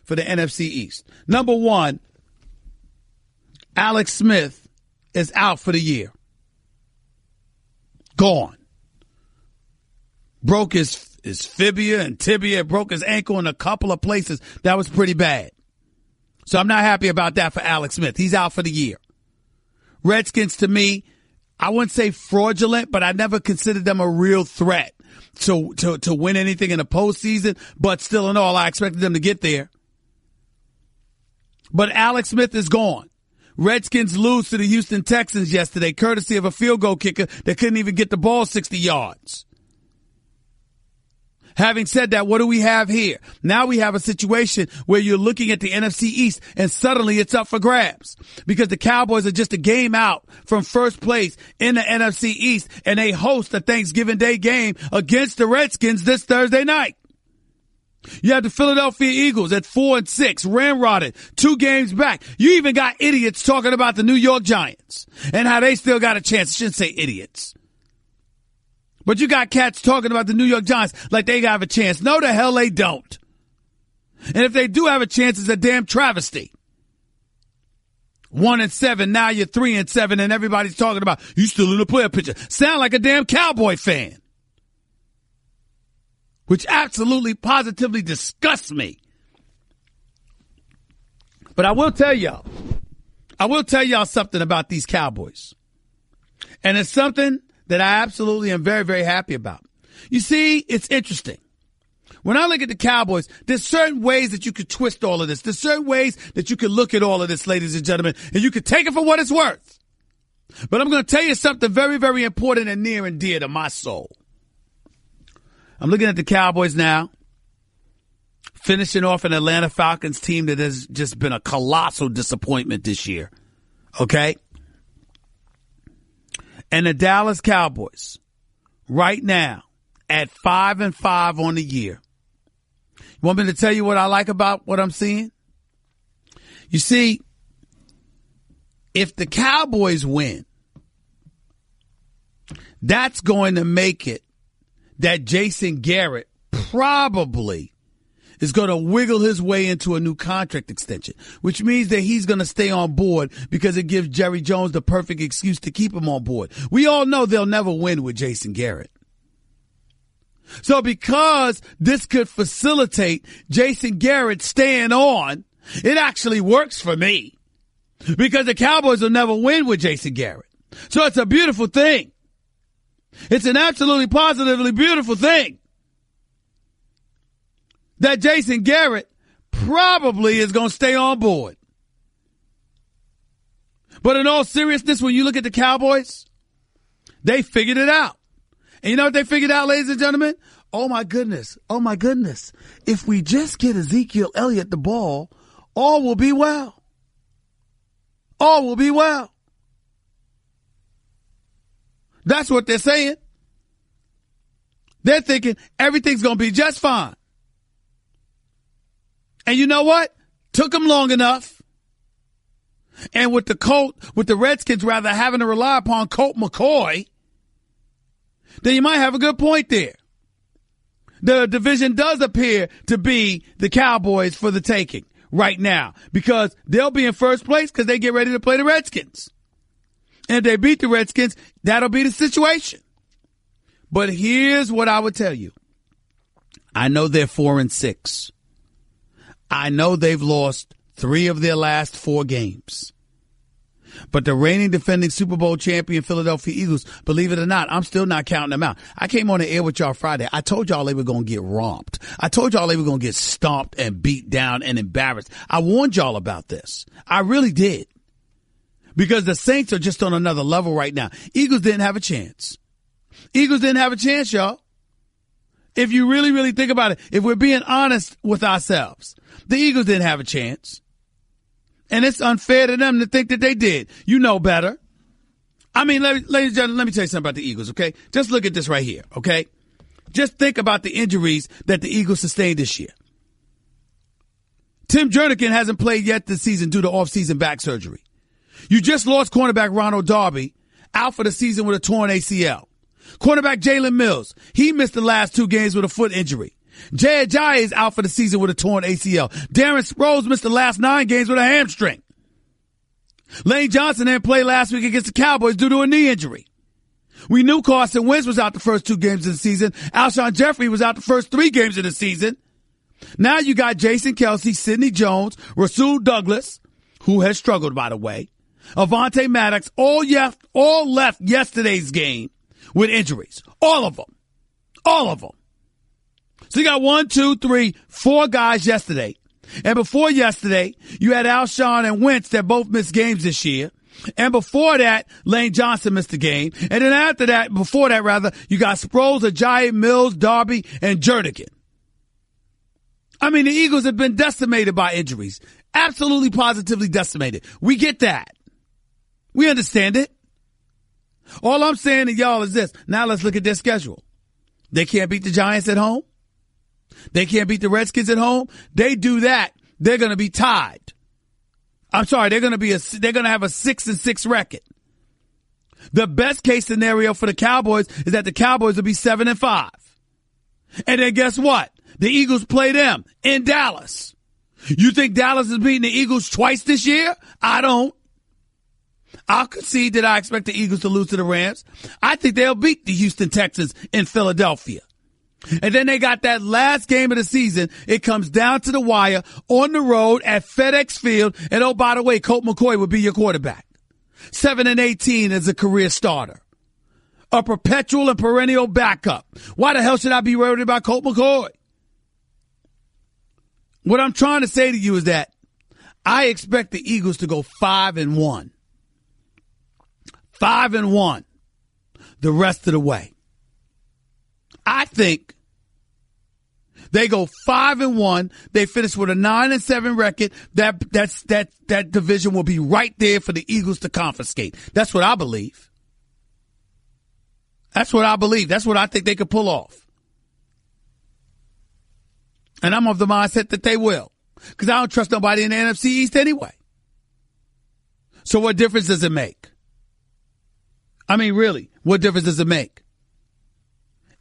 for the NFC East. Number one, Alex Smith is out for the year. Gone. Broke his fibia and tibia, broke his ankle in a couple of places. That was pretty bad. So I'm not happy about that for Alex Smith. He's out for the year. Redskins, to me, I wouldn't say fraudulent, but I never considered them a real threat to win anything in the postseason. But still in all, I expected them to get there. But Alex Smith is gone. Redskins lose to the Houston Texans yesterday, courtesy of a field goal kicker that couldn't even get the ball 60 yards. Having said that, what do we have here? Now we have a situation where you're looking at the NFC East and suddenly it's up for grabs because the Cowboys are just a game out from first place in the NFC East and they host a Thanksgiving Day game against the Redskins this Thursday night. You have the Philadelphia Eagles at 4-6, ramrodded, 2 games back. You even got idiots talking about the New York Giants and how they still got a chance. I shouldn't say idiots. But you got cats talking about the New York Giants like they have a chance. No, the hell they don't. And if they do have a chance, it's a damn travesty. 1-7, now you're 3-7, and everybody's talking about you still in the playoff picture. Sound like a damn Cowboy fan. Which absolutely, positively disgusts me. But I will tell y'all something about these Cowboys. And it's something that I absolutely am very, very happy about. You see, it's interesting. When I look at the Cowboys, there's certain ways that you could twist all of this. There's certain ways that you could look at all of this, ladies and gentlemen, and you could take it for what it's worth. But I'm going to tell you something very, very important and near and dear to my soul. I'm looking at the Cowboys now, finishing off an Atlanta Falcons team that has just been a colossal disappointment this year. Okay? And the Dallas Cowboys, right now, at 5-5 on the year. You want me to tell you what I like about what I'm seeing? You see, if the Cowboys win, that's going to make it that Jason Garrett probably is going to wiggle his way into a new contract extension, which means that he's going to stay on board because it gives Jerry Jones the perfect excuse to keep him on board. We all know they'll never win with Jason Garrett. So because this could facilitate Jason Garrett staying on, it actually works for me because the Cowboys will never win with Jason Garrett. So it's a beautiful thing. It's an absolutely positively beautiful thing that Jason Garrett probably is going to stay on board. But in all seriousness, when you look at the Cowboys, they figured it out. And you know what they figured out, ladies and gentlemen? Oh my goodness. Oh my goodness. If we just get Ezekiel Elliott the ball, all will be well. All will be well. That's what they're saying. They're thinking everything's going to be just fine. And you know what? Took them long enough. And with the Redskins rather having to rely upon Colt McCoy, then you might have a good point there. The division does appear to be the Cowboys for the taking right now because they'll be in first place because they get ready to play the Redskins. And if they beat the Redskins, that'll be the situation. But here's what I would tell you. I know they're 4-6. I know they've lost 3 of their last 4 games. But the reigning defending Super Bowl champion Philadelphia Eagles, believe it or not, I'm still not counting them out. I came on the air with y'all Friday. I told y'all they were going to get romped. I told y'all they were going to get stomped and beat down and embarrassed. I warned y'all about this. I really did. Because the Saints are just on another level right now. Eagles didn't have a chance. Eagles didn't have a chance, y'all. If you really, really think about it, if we're being honest with ourselves, the Eagles didn't have a chance. And it's unfair to them to think that they did. You know better. I mean, ladies and gentlemen, let me tell you something about the Eagles, okay? Just look at this right here, okay? Just think about the injuries that the Eagles sustained this year. Tim Jernigan hasn't played yet this season due to off-season back surgery. You just lost cornerback Ronald Darby out for the season with a torn ACL. Cornerback Jalen Mills, he missed the last 2 games with a foot injury. Jay Ajayi is out for the season with a torn ACL. Darren Sproles missed the last 9 games with a hamstring. Lane Johnson didn't play last week against the Cowboys due to a knee injury. We knew Carson Wentz was out the first 2 games of the season. Alshon Jeffrey was out the first 3 games of the season. Now you got Jason Kelsey, Sidney Jones, Rasul Douglas, who has struggled, by the way, Avonte Maddox, all left yesterday's game with injuries. All of them. So you got 1, 2, 3, 4 guys yesterday. And before yesterday, you had Alshon and Wentz that both missed games this year. And before that, Lane Johnson missed a game. And then before that, you got Sproles, Ajayi, Mills, Darby, and Jernigan. I mean, the Eagles have been decimated by injuries. Absolutely, positively decimated. We get that. We understand it. All I'm saying to y'all is this. Now let's look at their schedule. They can't beat the Giants at home. They can't beat the Redskins at home. They do that, they're going to be tied. I'm sorry, they're going to have a 6-6 record. The best case scenario for the Cowboys is that the Cowboys will be 7-5. And then guess what? The Eagles play them in Dallas. You think Dallas is beating the Eagles twice this year? I don't. I'll concede that I expect the Eagles to lose to the Rams. I think they'll beat the Houston Texans in Philadelphia. And then they got that last game of the season. It comes down to the wire on the road at FedEx Field. And oh, by the way, Colt McCoy would be your quarterback. 7-18 as a career starter. A perpetual and perennial backup. Why the hell should I be worried about Colt McCoy? What I'm trying to say to you is that I expect the Eagles to go 5-1. 5-1 the rest of the way. I think they go 5-1. They finish with a 9-7 record. That division will be right there for the Eagles to confiscate. That's what I believe. That's what I think they could pull off. And I'm of the mindset that they will. Because I don't trust nobody in the NFC East anyway. So what difference does it make? I mean, really, what difference does it make?